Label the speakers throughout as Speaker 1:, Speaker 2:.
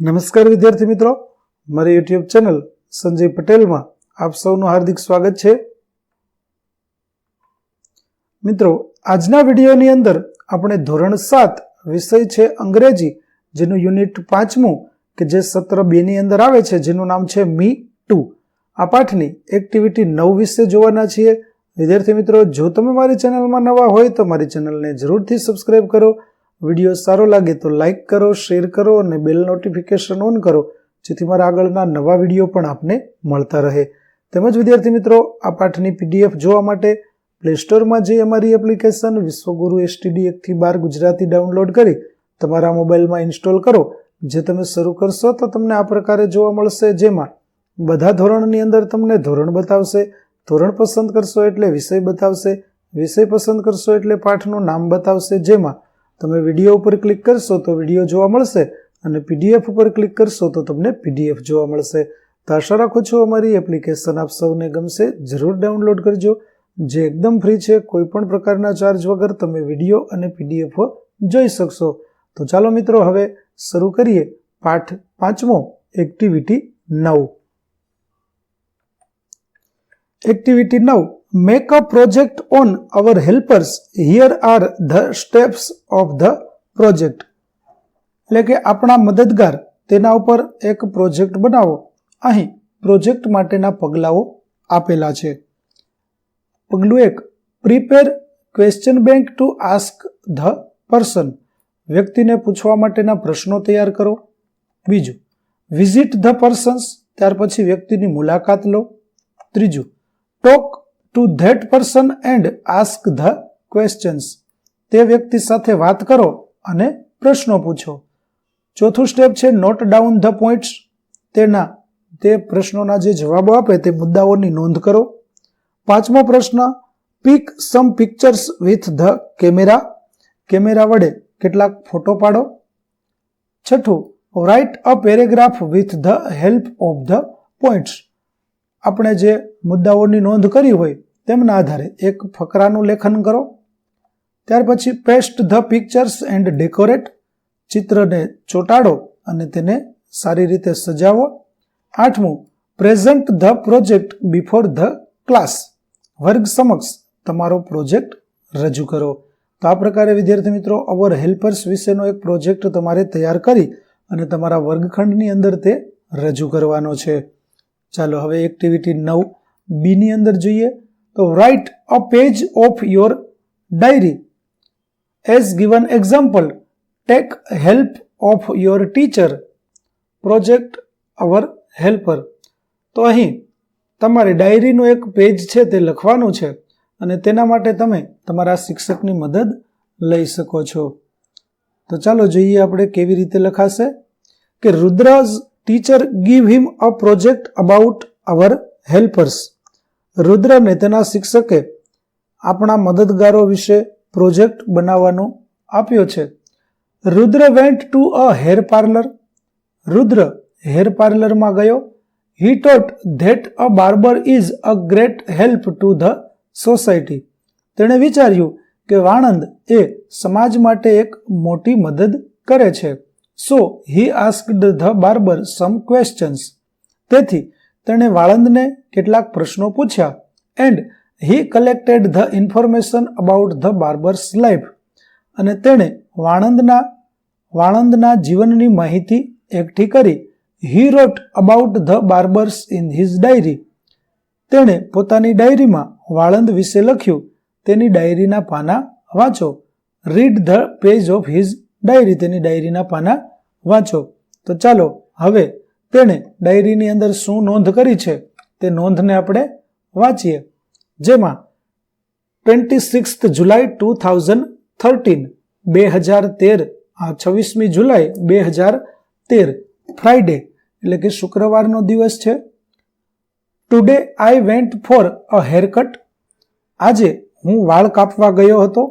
Speaker 1: નમસ્કાર વિદ્યાર્થી મિત્રો, મારી યુટ્યુબ ચેનલ સંજય પટેલમાં આપ સૌનું હાર્દિક સ્વાગત છે. મિત્રો, આજના વિડીયોની અંદર આપણે ધોરણ 7 વિષય છે અંગ્રેજી, જેનું યુનિટ 5મું કે જે સત્ર 2 ની અંદર આવે છે, જેનું નામ છે મી ટુ. આ પાઠની એક્ટિવિટી 9 વિશે જોવાના છીએ. વિદ્યાર્થી મિત્રો, જો તમે મારી ચેનલમાં નવા હોય તો મારી ચેનલને જરૂરથી સબસ્ક્રાઇબ કરો. વિડીયો સારો લાગે તો લાઇક કરો, શેર કરો અને બેલ નોટિફિકેશન ઓન કરો, જેથી મારા આગળના નવા વિડીયો પણ આપને મળતા રહે. તેમજ વિદ્યાર્થી મિત્રો, આ પાઠની PDF જોવા માટે પ્લે સ્ટોરમાં જઈ અમારી એપ્લિકેશન વિશ્વગુરુ STD 1-12 ગુજરાતી ડાઉનલોડ કરી તમારા મોબાઈલમાં ઇન્સ્ટોલ કરો. જે તમે શરૂ કરશો તો તમને આ પ્રકારે જોવા મળશે, જેમાં બધા ધોરણની અંદર તમને ધોરણ બતાવશે. ધોરણ પસંદ કરશો એટલે વિષય બતાવશે. વિષય પસંદ કરશો એટલે પાઠનું નામ બતાવશે. જેમાં તમે વિડીયો ઉપર ક્લિક કરશો તો વિડીયો જોવા મળશે અને PDF ઉપર ક્લિક કરશો તો તમને PDF જોવા મળશે. તો આશા રાખું છું અમારી એપ્લિકેશન આપ સૌને ગમશે. જરૂર ડાઉનલોડ કરજો, જે એકદમ ફ્રી છે. કોઈ પણ પ્રકારના ચાર્જ વગર તમે વિડીયો અને PDF જોઈ શકશો. તો ચાલો મિત્રો, હવે શરૂ કરીએ પાઠ 5મો, activity 9. Activity 9. Make a project on our helpers. Here are the steps of the project. એટલે કે આપણા મદદગાર, તેના ઉપર એક પ્રોજેક્ટ બનાવો. અહીં પ્રોજેક્ટ માટેના પગલાઓ આપેલા છે. પગલું 1, prepare question bank to ask the person. વ્યક્તિને પૂછવા માટેના પ્રશ્નો તૈયાર કરો. બીજું, વિઝિટ ધ પર્સન્સ. ત્યાર પછી વ્યક્તિની મુલાકાત લો. ત્રીજું, talk to that person and ask the questions. તે વ્યક્તિ સાથે વાત કરો અને પ્રશ્નો પૂછો. ચોથું સ્ટેપ છે નોટ ડાઉન ધ પોઈન્ટ્સ. તે પ્રશ્નોના જે જવાબો આપે તે મુદ્દાઓની નોંધ કરો. પાંચમો પ્રશ્ન, pick some pictures with the camera. Camera વડે કેટલાક ફોટો પાડો. છઠ્ઠું, write a paragraph with the help of the points. આપણે જે મુદ્દાઓની નોંધ કરી હોય તેમના આધારે એક ફકરાનું લેખન કરો. ત્યાર પછી paste the pictures and decorate. ચિત્રને ચોંટાડો અને તેને સારી રીતે સજાવો. આઠમું, present the project before the class. વર્ગ સમક્ષ તમારો પ્રોજેક્ટ રજૂ કરો. તો આ પ્રકારે વિદ્યાર્થી મિત્રો, અવર હેલ્પર્સ વિશેનો એક પ્રોજેક્ટ તમારે તૈયાર કરી અને તમારા વર્ગખંડની અંદર તે રજૂ કરવાનો છે. ચાલો હવે એક્ટિવિટી 9B ની અંદર જોઈએ. તો write a page of your diary as given example. Take help of your teacher. Project our helper. તો અહીં તમારે ડાયરીનું એક પેજ છે તે લખવાનું છે અને તેના માટે તમે તમારા શિક્ષકની મદદ લઈ શકો છો. તો ચાલો જોઈએ આપણે કેવી રીતે લખાશે. કે Rudra's teacher give him a project about our helpers. રુદ્રને તેના શિક્ષકે આપણા મદદગારો વિશે પ્રોજેક્ટ બનાવવાનો આપ્યો છે. Rudra went to a hair parlour. Rudra hair પાર્લરમાં ગયો. He taught that a barber is a great help to the society. તેણે વિચાર્યું કે વાણંદ એ સમાજ માટે એક મોટી મદદ કરે છે. So he asked the barber some questions. તેથી તેણે વાળંદને કેટલાક પ્રશ્નો પૂછ્યા. And he collected the information about the barber's life. અને તેણે વાળંદના જીવનની માહિતી એકઠી કરી. He wrote about the barbers in his diary. તેણે પોતાની ડાયરીમાં વાળંદ વિશે લખ્યું. તેની ડાયરીના પાના વાંચો. Read the page of his diary. તેની ડાયરીના પાના વાંચો. તો ચાલો હવે તેણે ડાયરીની અંદર શું નોંધ કરી છે તે નોંધને આપણે વાંચીએ. જેમાં 26 જુલાઈ 2013, 2013, 26મી જુલાઈ 2013, ફ્રાઈડે એટલે કે શુક્રવારનો દિવસ છે. Today I went for a haircut. આજે હું વાળ કાપવા ગયો હતો.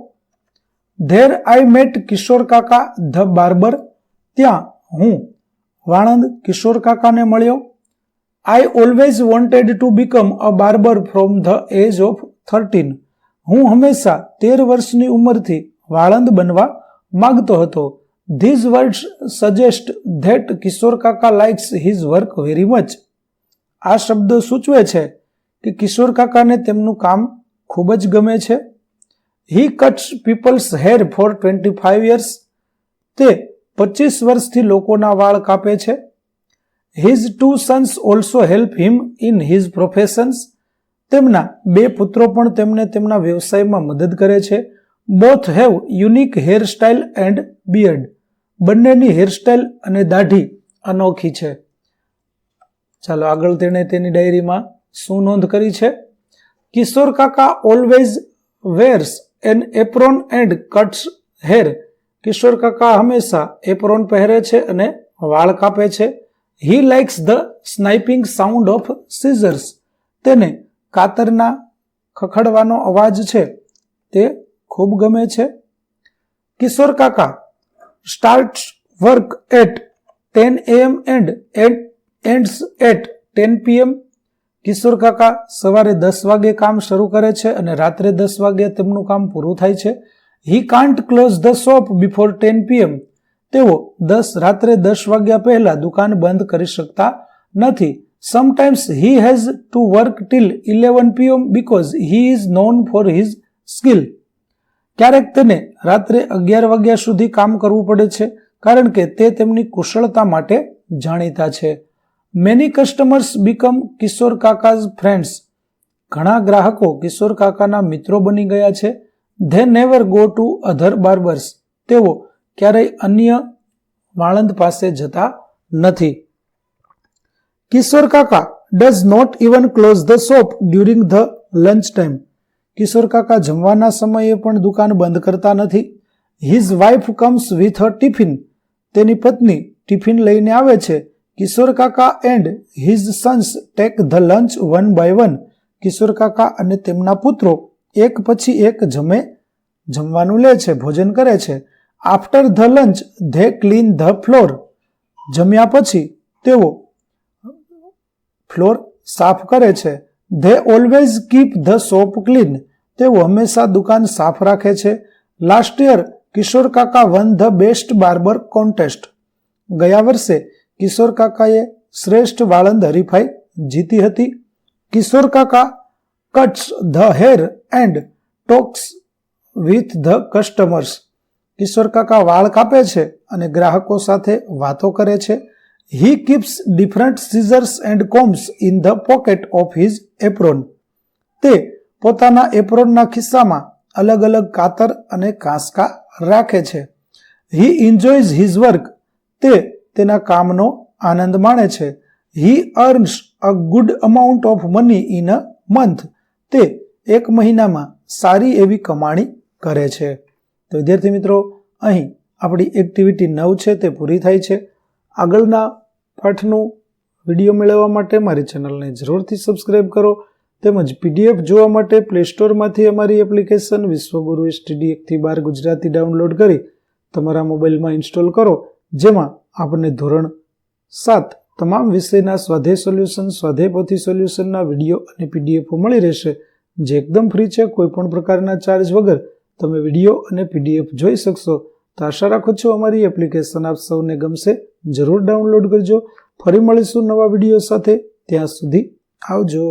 Speaker 1: ધેર આઈ મેટ કિશોર કાકા ધ બાર્બર. ત્યાં હું વાણંદ કિશોર કાકાને મળ્યો. I always wanted to become a barber from the age of 13. હું હંમેશા 13 વર્ષની ઉંમરથી વાળંદ બનવા માંગતો હતો. ધીઝ વર્ડ્સ સજેસ્ટ ધેટ કિશોર કાકા likes his work very much. આ શબ્દો સૂચવે છે કે કિશોર કાકાને તેમનું કામ ખૂબ જ ગમે છે. He cuts peoples hair for 25 years. તે 25 વર્ષથી લોકોના વાળ કાપે છે. His 2 sons also help him in his professions. તેમના 2 પુત્રો પણ તેમને તેમના વ્યવસાયમાં મદદ કરે છે. Both have unique hairstyle and beard. બંનેની હેરસ્ટાઇલ અને દાઢી અનોખી છે. ચાલો આગળ તેણે તેની ડાયરીમાં શું નોંધ કરી છે? કિશોર કાકા always wears an apron and cuts hair. Kishore કાકા હંમેશા એપ્રોન પહેરે છે અને વાળ કાપે છે. He likes the snipping sound of scissors. તેને કાતરના ખખડવાનો અવાજ છે તે ખૂબ ગમે છે. કિશોર કાકા starts work at 10 AM and ends at 10 PM. Kishore કાકા સવારે 10 વાગે કામ શરૂ કરે છે અને રાત્રે 10 વાગે તેમનું કામ પૂરું થાય છે. He can't close the shop before 10 PM. તેઓ રાત્રે 10 વાગ્યા પહેલા દુકાન બંધ કરી શકતા નથી. Sometimes he has to work till 11 PM because he is known for his skill. ક્યારેક તેને રાત્રે 11 વાગ્યા સુધી કામ કરવું પડે છે કારણ કે તે તેમની કુશળતા માટે જાણીતા છે. મેની કસ્ટમર્સ બીકમ કિશોર કાકાઝ ફ્રેન્ડ્સ. ઘણા ગ્રાહકો કિશોર કાકાના મિત્રો બની ગયા છે. They never go to other barbers. તેઓ ક્યારેય અન્ય વાળંદ પાસે જતા નથી. કિશોર કાકા does not even close the shop during the lunch time. Kishore કાકા જમવાના સમયે પણ દુકાન બંધ કરતા નથી. His wife comes with a tiffin. તેની પત્ની ટિફિન લઈને આવે છે. કિશોર કાકા and his sons take the lunch one by one. Kishore કાકા અને તેમના પુત્રો એક પછી એક જમવાનું લે છે, ભોજન કરે છે. After the lunch they clean the floor. જમ્યા પછી તેઓ ફ્લોર સાફ કરે છે. They always keep the shop clean. તેઓ હંમેશા દુકાન સાફ રાખે છે. લાસ્ટ યર કિશોર કાકા one the best barber contest. ગયા વર્ષે કિશોર કાકાએ શ્રેષ્ઠ વાળંદ હરીફાઈ જીતી હતી. કિશોર કાકા cuts the hair and talks with the customers. Kishore કાકા વાળ કાપે છે અને ગ્રાહકો સાથે વાતો કરે છે. He keeps different scissors and combs in the pocket of his apron. તે પોતાના એપ્રોનના ખિસ્સામાં અલગ અલગ કાતર અને કાંસકા રાખે છે. He enjoys his work. તે તેના કામનો આનંદ માણે છે. He earns a good amount of money in a month. તે એક મહિનામાં સારી એવી કમાણી કરે છે. તો વિદ્યાર્થી મિત્રો, અહીં આપણી એક્ટિવિટી 9 છે તે પૂરી થાય છે. આગળના પાઠનું વિડીયો મેળવવા માટે મારી ચેનલને જરૂરથી સબસ્ક્રાઇબ કરો. તેમજ PDF જોવા માટે પ્લે સ્ટોરમાંથી અમારી એપ્લિકેશન વિશ્વગુરુ STD 1-12 ગુજરાતી ડાઉનલોડ કરી તમારા મોબાઈલમાં ઇન્સ્ટોલ કરો, જેમાં આપણને ધોરણ 7 તમામ વિષયના સ્વાધ્યાય સોલ્યુશન, સ્વાધ્યાય પોથી સોલ્યુશનના વિડીયો અને PDF મળી રહેશે, જે એકદમ ફ્રી છે. કોઈપણ પ્રકારના ચાર્જ વગર તમે વિડીયો અને PDF જોઈ શકશો. તો આશા રાખું છું અમારી એપ્લિકેશન આપ સૌને ગમશે. જરૂર ડાઉનલોડ કરજો. ફરી મળીશું નવા વિડીયો સાથે. ત્યાં સુધી આવજો.